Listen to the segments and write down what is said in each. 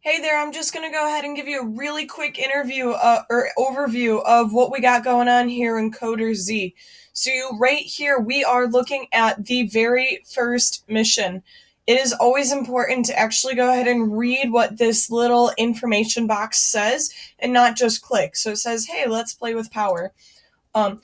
Hey there, I'm just going to go ahead and give you a really quick overview of what we got going on here in CoderZ. Right here, we are looking at the very first mission. It is always important to actually go ahead and read what this little information box says and not just click. So it says, hey, let's play with power. Um,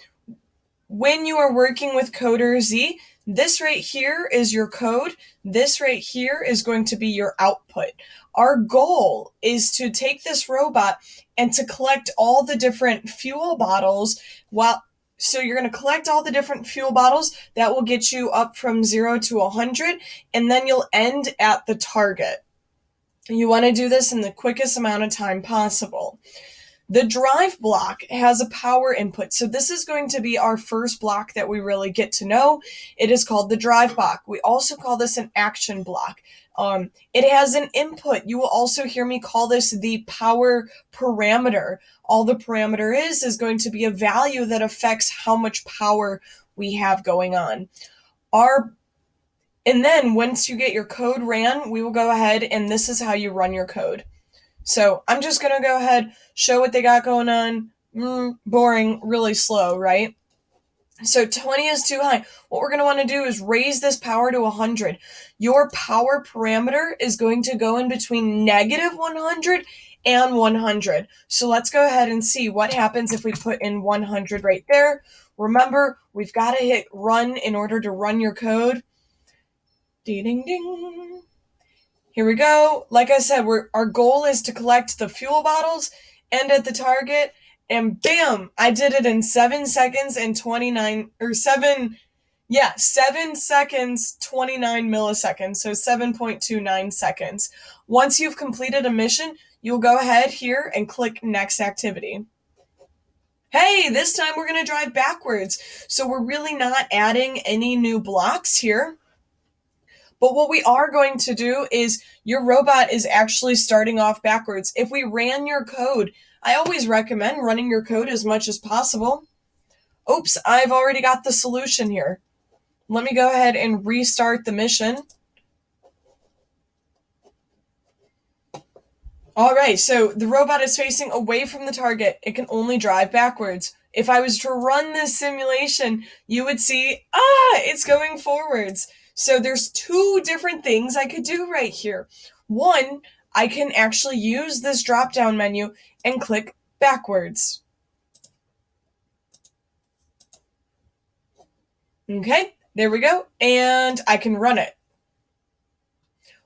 when you are working with CoderZ, this right here is your code. This right here is going to be your output. Our goal is to take this robot and to collect all the different fuel bottles so you're going to collect all the different fuel bottles that will get you up from 0 to 100, and then you'll end at the target. You want to do this in the quickest amount of time possible. The drive block has a power input. So this is going to be our first block that we really get to know. It is called the drive block. We also call this an action block. It has an input. You will also hear me call this the power parameter. All the parameter is going to be a value that affects how much power we have going on. And then once you get your code ran, we will go ahead and this is how you run your code. So I'm just going to go ahead, show what they got going on. Boring, really slow, right? So 20 is too high. What we're going to want to do is raise this power to 100. Your power parameter is going to go in between negative 100 and 100. So let's go ahead and see what happens if we put in 100 right there. Remember, we've got to hit run in order to run your code. Ding, ding, ding. Here we go. Like I said, our goal is to collect the fuel bottles, end at the target, and bam! I did it in 7 seconds and 7 seconds, 29 milliseconds, so 7.29 seconds. Once you've completed a mission, you'll go ahead here and click Next Activity. Hey, this time we're going to drive backwards, so we're really not adding any new blocks here. But what we are going to do is your robot is actually starting off backwards. If we ran your code, I always recommend running your code as much as possible. Oops, I've already got the solution here. Let me go ahead and restart the mission. All right, so the robot is facing away from the target. It can only drive backwards. If I was to run this simulation, you would see, it's going forwards. So there's two different things I could do right here. One, I can actually use this drop-down menu and click backwards. Okay, there we go. And I can run it.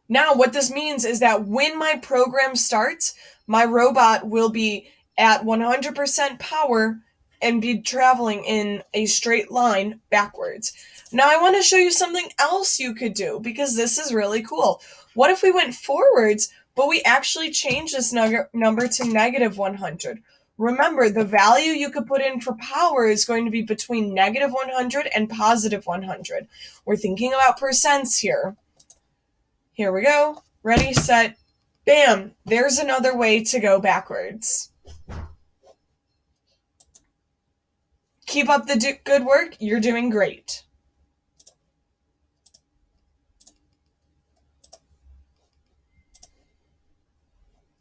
Now, what this means is that when my program starts, my robot will be at 100% power and be traveling in a straight line backwards. Now, I want to show you something else you could do because this is really cool. What if we went forwards, but we actually changed this number to negative 100? Remember, the value you could put in for power is going to be between negative 100 and positive 100. We're thinking about percents here. Here we go. Ready, set, bam. There's another way to go backwards. Keep up the good work. You're doing great.